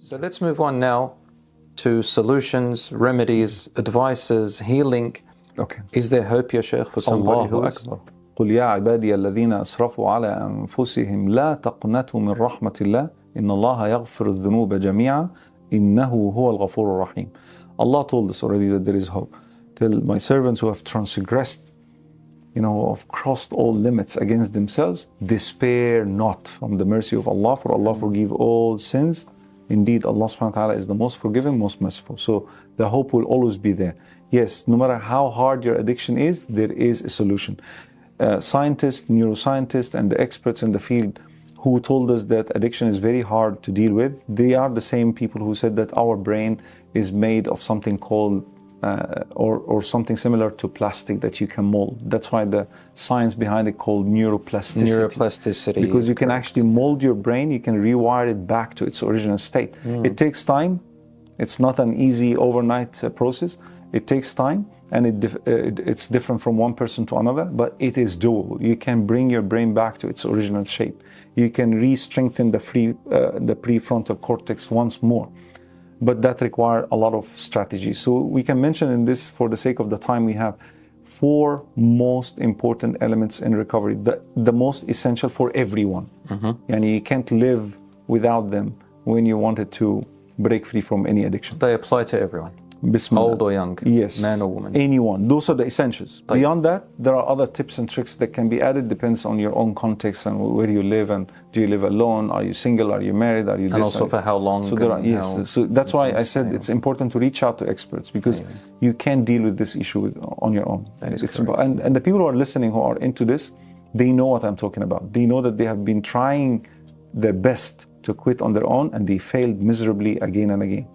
So let's move on now to solutions, remedies, advices, healing. Okay. Is there hope, Ya Sheikh, for somebody who is... قل يا عبادي الذين أسرفوا على أنفسهم لا تقنطوا من رحمة الله إن الله يغفر الذنوب جميعا إنه هو الغفور الرحيم. Allah told us already that there is hope. Tell my servants who have transgressed, have crossed all limits against themselves, despair not from the mercy of Allah, for Allah forgive all sins. Indeed, Allah subhanahu wa ta'ala is the most forgiving, most merciful. So the hope will always be there. Yes, no matter how hard your addiction is, there is a solution. Scientists, neuroscientists, and the experts in the field who told us that addiction is very hard to deal with, they are the same people who said that our brain is made of something called or something similar to plastic that you can mold. That's why the science behind it called neuroplasticity. Neuroplasticity. Because you can actually mold your brain, you can rewire it back to its original state. It takes time. It's not an easy overnight process. It takes time, and it's different from one person to another, but it is doable. You can bring your brain back to its original shape. You can re-strengthen the prefrontal cortex once more. But that requires a lot of strategy. So we can mention in this, for the sake of the time we have, 4 most important elements in recovery, the most essential for everyone. And you can't live without them when you wanted to break free from any addiction. They apply to everyone. Bismillah. Old or young, yes, man or woman. Anyone. Those are the essentials. Beyond that, there are other tips and tricks that can be added. Depends on your own context and where you live, and do you live alone? Are you single? Are you married? Are you this? And also for how long? So there are, yes. So that's why I said it's important to reach out to experts, because you can't deal with this issue on your own. That is and the people who are listening, who are into this, they know what I'm talking about. They know that they have been trying their best to quit on their own, and they failed miserably again and again.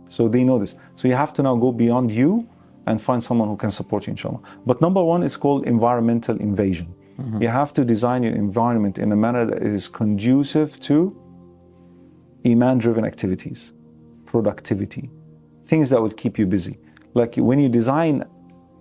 So they know this. So you have to now go beyond you and find someone who can support you, inshallah. But number 1 is called environmental invasion. You have to design your environment in a manner that is conducive to Iman-driven activities, productivity, things that will keep you busy. Like when you design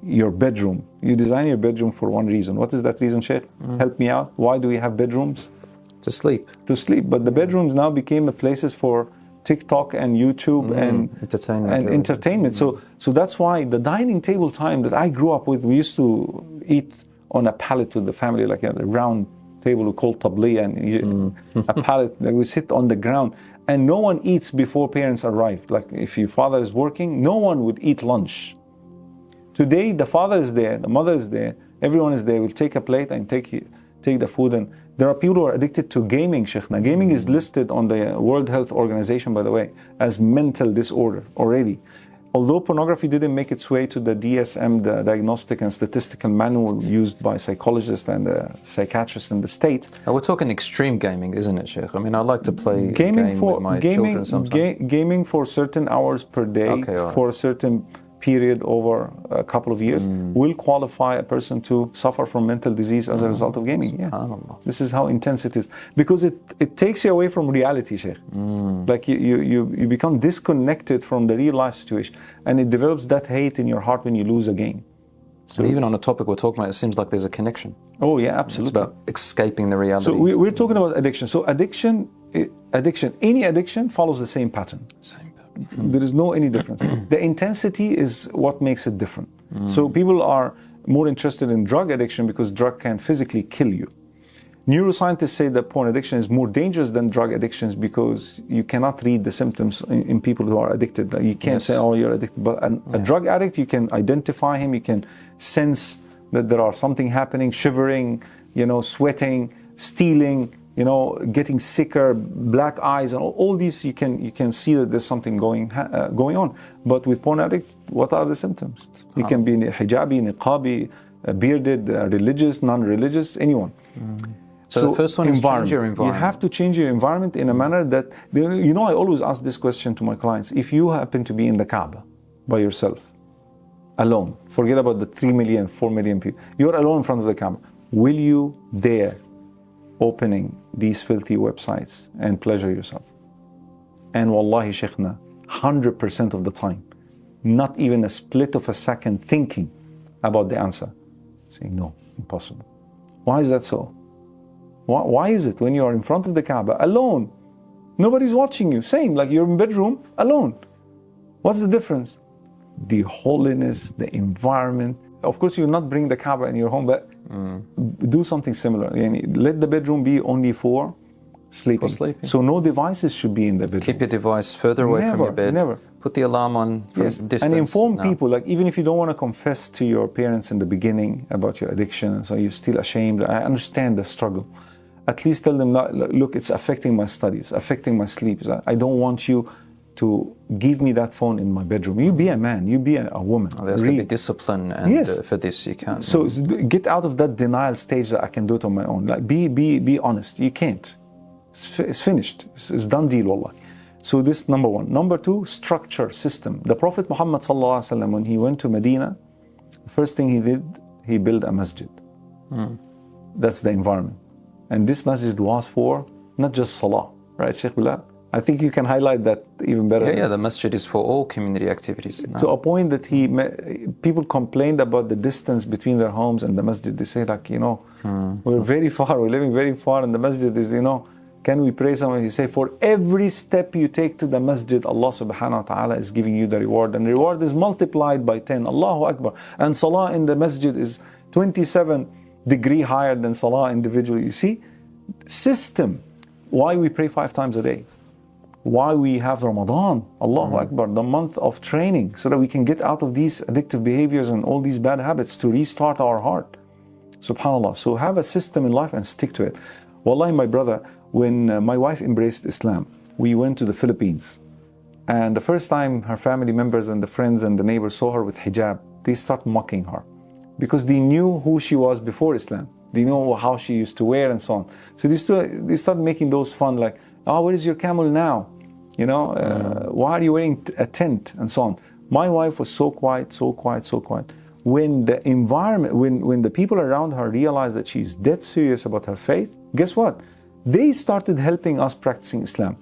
your bedroom, you design your bedroom for one reason. What is that reason, Sheikh? Help me out. Why do we have bedrooms? To sleep. To sleep. But the bedrooms now became places for TikTok and YouTube and entertainment. So that's why the dining table time that I grew up with, we used to eat on a pallet with the family, like a round table we call tabli, and a pallet that we sit on the ground, and no one eats before parents arrive. Like if your father is working, no one would eat lunch. Today the father is there, the mother is there, everyone is there. We'll take a plate and take the food. And there are people who are addicted to gaming, Sheikh. Now, gaming is listed on the World Health Organization, by the way, as mental disorder already. Although pornography didn't make its way to the DSM, the Diagnostic and Statistical Manual used by psychologists and psychiatrists in the States. We're talking extreme gaming, isn't it, Sheikh? I mean, I like to play gaming with my children sometimes. Gaming for certain hours per day, for a certain period over a couple of years will qualify a person to suffer from mental disease as a result of gaming. This is how intense it is, because it takes you away from reality, Sheikh. Like you become disconnected from the real life situation, and it develops that hate in your heart when you lose a game. So even on a topic we're talking about, it seems like there's a connection. Oh yeah, absolutely. It's about escaping the reality. So we're talking about addiction. So any addiction follows the same pattern. There is no any difference. The intensity is what makes it different. So people are more interested in drug addiction because drug can physically kill you. Neuroscientists say that porn addiction is more dangerous than drug addictions because you cannot read the symptoms in people who are addicted. You can't say, oh, you're addicted. But a drug addict, you can identify him, you can sense that there are something happening, shivering, sweating, stealing, getting sicker, black eyes, and all these, you can see that there's something going on. But with porn addicts, what are the symptoms? You can be hijabi, niqabi, bearded, religious, non-religious, anyone. So the first one is change your environment. You have to change your environment in a manner that, I always ask this question to my clients. If you happen to be in the Kaaba by yourself, alone, forget about the 3 million, 4 million people, you're alone in front of the Kaaba, will you dare opening these filthy websites and pleasure yourself? And wallahi, Sheikhna, 100% of the time, not even a split of a second thinking about the answer, saying no, impossible. Why is that so? Why is it when you are in front of the Kaaba alone, Nobody's watching you. Same, like you're in bedroom alone. What's the difference? The holiness, the environment. Of course, you will not bring the Kaaba in your home, but do something similar. Let the bedroom be only for sleeping. So no devices should be in the bedroom. Keep your device further away from your bed. Never. Put the alarm on from distance. And inform people, like even if you don't want to confess to your parents in the beginning about your addiction, so you're still ashamed, I understand the struggle. At least tell them, look, it's affecting my studies, affecting my sleep. I don't want you to give me that phone in my bedroom. You be a man, you be a woman. There's to be discipline, and for this you can't. So get out of that denial stage that I can do it on my own. Like be honest. You can't. It's finished. It's done deal, wallah. So this number one. Number two, structure, system. The Prophet Muhammad sallallahu alaihi wasallam, when he went to Medina, the first thing he did, he built a masjid. That's the environment. And this masjid was for not just salah, right, Sheikh Belal? I think you can highlight that even better. Yeah, the masjid is for all community activities. To a point that people complained about the distance between their homes and the masjid. They say like, we're very far, we're living very far, and the masjid is, can we pray somewhere? He say, for every step you take to the masjid, Allah subhanahu wa ta'ala is giving you the reward. And reward is multiplied by 10. Allahu Akbar. And salah in the masjid is 27 degree higher than salah individually. You see? System. Why we pray 5 times a day. Why we have Ramadan, Allahu Akbar, the month of training, so that we can get out of these addictive behaviors and all these bad habits to restart our heart. SubhanAllah. So have a system in life and stick to it. Wallahi, my brother, when my wife embraced Islam, we went to the Philippines. And the first time her family members and the friends and the neighbors saw her with hijab, they start mocking her. Because they knew who she was before Islam. They know how she used to wear and so on. So they started making those fun, like, where is your camel now? Why are you wearing a tent and so on? My wife was so quiet, so quiet, so quiet. When the environment, when the people around her realized that she's dead serious about her faith, guess what? They started helping us practicing Islam.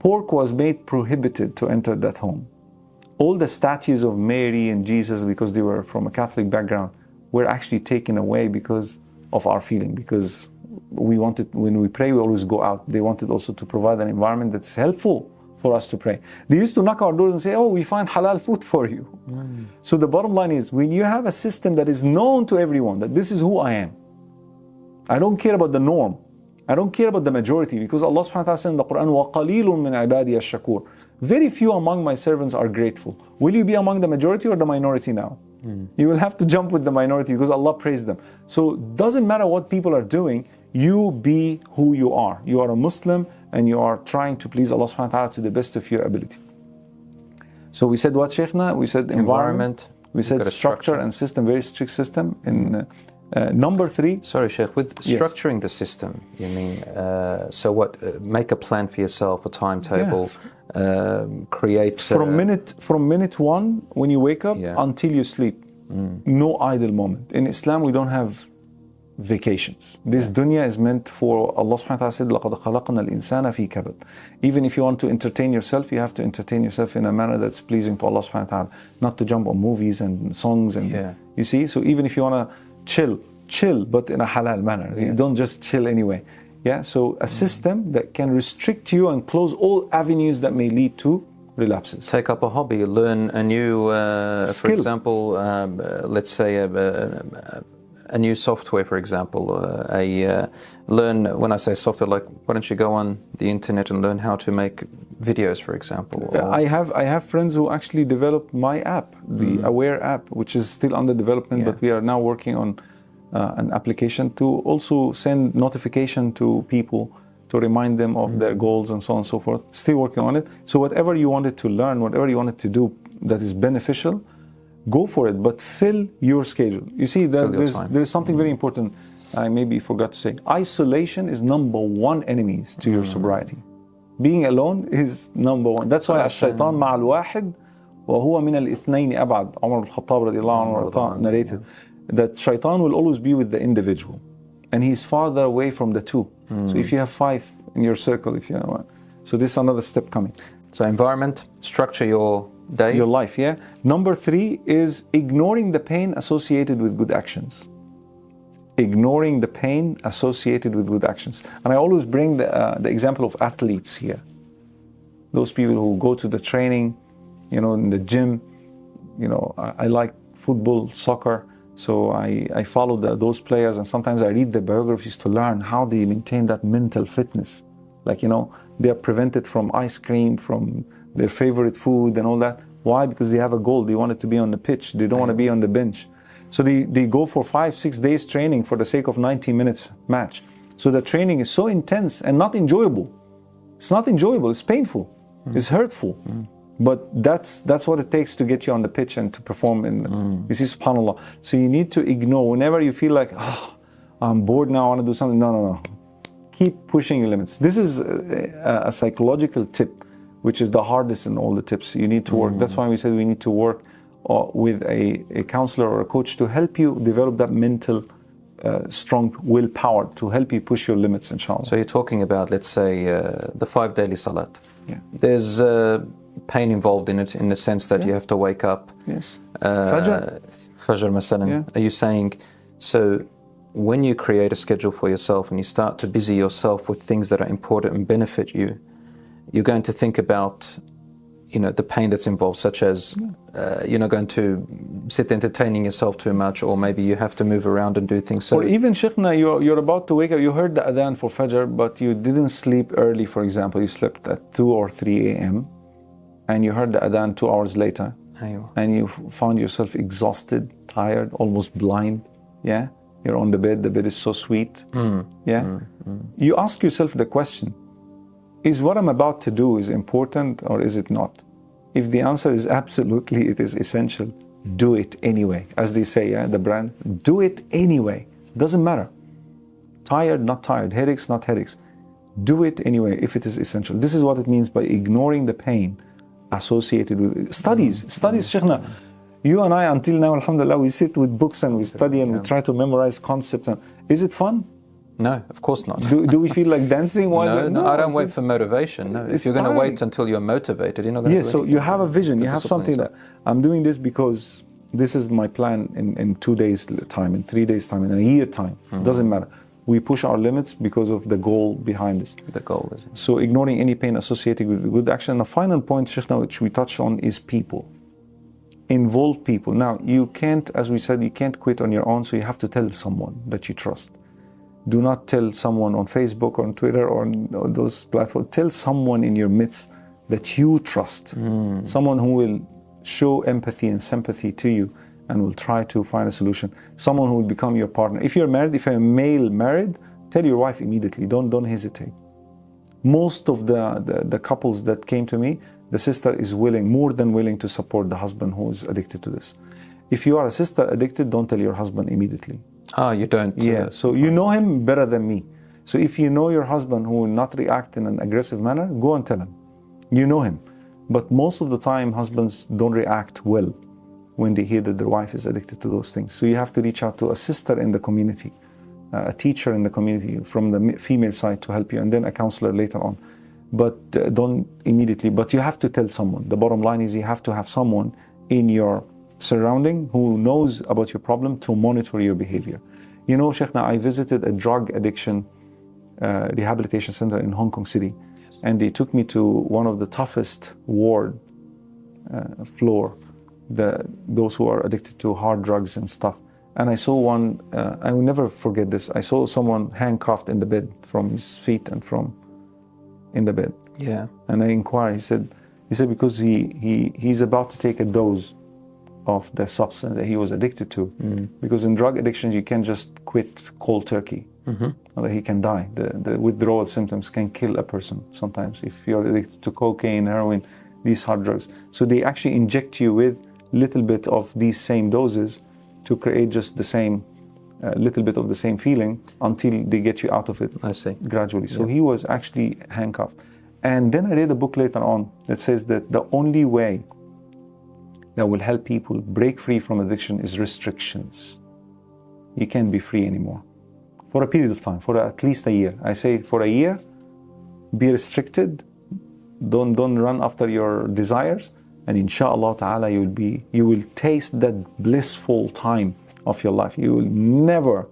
Pork was made prohibited to enter that home. All the statues of Mary and Jesus, because they were from a Catholic background, were actually taken away because of our feeling, because we wanted, when we pray, we always go out. They wanted also to provide an environment that's helpful for us to pray. They used to knock our doors and say, we find halal food for you. So the bottom line is, when you have a system that is known to everyone, that this is who I am, I don't care about the norm, I don't care about the majority, because Allah subhanahu wa ta'ala said in the Quran, وَقَلِيلٌ مِّنْ عِبَادِيَ الشَّكُورِ. Very few among my servants are grateful. Will you be among the majority or the minority now? You will have to jump with the minority, because Allah praised them. So it doesn't matter what people are doing, you be who you are. You are a Muslim and you are trying to please Allah subhanahu wa ta'ala to the best of your ability. So we said what, Sheikhna? We said environment. We said structure and system, very strict system. In number 3. Sorry, Sheikh, with structuring the system, you mean, so what, make a plan for yourself, a timetable, create... From minute 1, when you wake up, until you sleep, no idle moment. In Islam, we don't have vacations. This dunya is meant for, Allah subhanahu wa ta'ala said, لَقَدْ خَلَقْنَا الْإِنسَانَ فِي كَبَدٍ. Even if you want to entertain yourself, you have to entertain yourself in a manner that's pleasing to Allah subhanahu wa ta'ala, not to jump on movies and songs and you see. So even if you want to chill, but in a halal manner. You don't just chill anyway. So a system that can restrict you and close all avenues that may lead to relapses. Take up a hobby, learn a new, for example, let's say a new software, for example, learn, when I say software, like, why don't you go on the internet and learn how to make videos, for example? I have friends who actually developed my app, the Aware app, which is still under development, but we are now working on an application to also send notification to people to remind them of their goals and so on and so forth. Still working on it. So whatever you wanted to learn, whatever you wanted to do that is beneficial, go for it, but fill your schedule. You see, there's something very important I maybe forgot to say. Isolation is number 1 enemy to your sobriety. Being alone is number 1. That's why الشيطان مع الواحد وهو من الاثنين أبعد. Umar al-Khattab radiallahu anhu narrated that shaitan will always be with the individual, and he's farther away from the 2. So if you have 5 in your circle, so this is another step coming. So environment, structure your day, your life. Number 3 is ignoring the pain associated with good actions. ignoring the pain associated with good actions. And I always bring the example of athletes here. Those people who go to the training, in the gym. I like football, soccer, so I follow those players, and sometimes I read the biographies to learn how they maintain that mental fitness. Like, they are prevented from ice cream, from their favorite food and all that. Why? Because they have a goal. They want it to be on the pitch. They don't want to be on the bench. So they go for 5-6 days training for the sake of 90 minutes match. So the training is so intense and not enjoyable. It's not enjoyable. It's painful. It's hurtful. But that's what it takes to get you on the pitch and to perform. You see, subhanAllah. So you need to ignore. Whenever you feel like, I'm bored now, I want to do something. No. Keep pushing your limits. This is a psychological tip, which is the hardest in all the tips. You need to work. That's why we said we need to work with a counselor or a coach to help you develop that mental strong willpower to help you push your limits, inshallah. So you're talking about, let's say, the 5 daily salat. Yeah. There's pain involved in it, in the sense that you have to wake up. Yes. Fajr masalan. Yeah. Are you saying, so when you create a schedule for yourself and you start to busy yourself with things that are important and benefit you, you're going to think about, the pain that's involved, such as you're not going to sit entertaining yourself too much, or maybe you have to move around and do things. So, or even, Sheikhna, you're about to wake up, you heard the adhan for Fajr, but you didn't sleep early, for example. You slept at 2 or 3 a.m. and you heard the adhan 2 hours later. And you found yourself exhausted, tired, almost blind. Yeah? You're on the bed is so sweet. You ask yourself the question, is what I'm about to do is important or is it not? If the answer is absolutely, it is essential, do it anyway. As they say, the brand, do it anyway. Doesn't matter. Tired, not tired, headaches, not headaches. Do it anyway if it is essential. This is what it means by ignoring the pain associated with studies. Sheikhna, you and I, until now, alhamdulillah, we sit with books and we study and we try to memorize concepts. Is it fun? No, of course not. Do we feel like dancing? No, I don't wait for motivation. No, if you're going to wait until you're motivated, you're not going to do so you have a vision, you have something that, I'm doing this because this is my plan in 2 days time, in 3 days time, in a year time. Doesn't matter. We push our limits because of the goal behind this. The goal is it. So ignoring any pain associated with good action. The final point, Sheikh, which we touched on, is people. Involve people. Now, you can't, as we said, you can't quit on your own, so you have to tell someone that you trust. Do not tell someone on Facebook or on Twitter or on those platforms. Tell someone in your midst that you trust. Someone who will show empathy and sympathy to you and will try to find a solution. Someone who will become your partner. If you're married, if you're a male married, tell your wife immediately. Don't hesitate. Most of the couples that came to me, the sister is more than willing to support the husband who is addicted to this. If you are a sister addicted, don't tell your husband immediately. You don't? Yeah, so you know him better than me. So if you know your husband who will not react in an aggressive manner, go and tell him. You know him. But most of the time, husbands don't react well when they hear that their wife is addicted to those things. So you have to reach out to a sister in the community, a teacher in the community from the female side to help you, and then a counselor later on. But don't immediately, but you have to tell someone. The bottom line is you have to have someone in your surrounding who knows about your problem to monitor your behavior. You know, Sheikhna, I visited a drug addiction rehabilitation center in Hong Kong City, and they took me to one of the toughest ward floor, those who are addicted to hard drugs and stuff. And I saw one, I will never forget this, I saw someone handcuffed in the bed from his feet and from in the bed. Yeah. And I inquired, he said because he's about to take a dose of the substance that he was addicted to. Because in drug addictions, you can't just quit cold turkey. Or that he can die. The withdrawal symptoms can kill a person sometimes if you're addicted to cocaine, heroin, these hard drugs. So they actually inject you with little bit of these same doses to create just the same, little bit of the same feeling until they get you out of it. I see. Gradually. So he was actually handcuffed. And then I read a book later on that says that the only way that will help people break free from addiction is restrictions. You can't be free anymore. For a period of time, for at least a year. I say for a year, be restricted, don't run after your desires, and inshallah ta'ala you will taste that blissful time of your life. You will never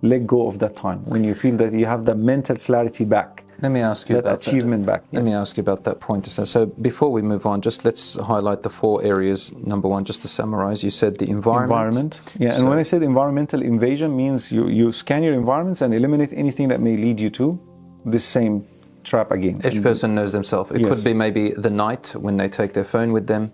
let go of that time, when you feel that you have the mental clarity back. Let me ask you that about achievement back. Let me ask you about that point. So before we move on, just let's highlight the 4 areas. Number 1, just to summarize, you said the environment. Yeah, and when I said environmental invasion, means you scan your environments and eliminate anything that may lead you to this same trap again. Each person knows themselves. It could be maybe the night when they take their phone with them.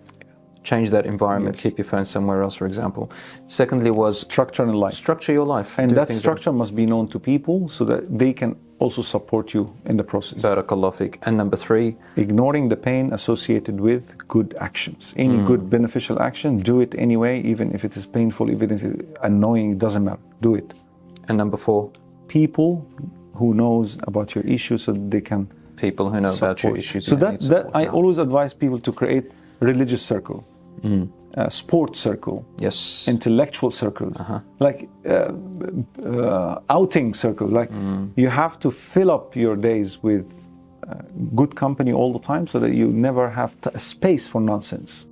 Change that environment, keep your phone somewhere else, for example. Secondly was structure in life. Structure your life. And that structure must be known to people so that they can also support you in the process. Barakallah fiqh. And number 3, ignoring the pain associated with good actions. Any good beneficial action, do it anyway, even if it is painful, even if it is annoying, it doesn't matter. Do it. And number 4, people who knows about your issues so they can people who know about your issues. So that I always advise people to create religious circle. Sports circle, yes, intellectual circles, like outing circles. Like you have to fill up your days with good company all the time, so that you never have space for nonsense.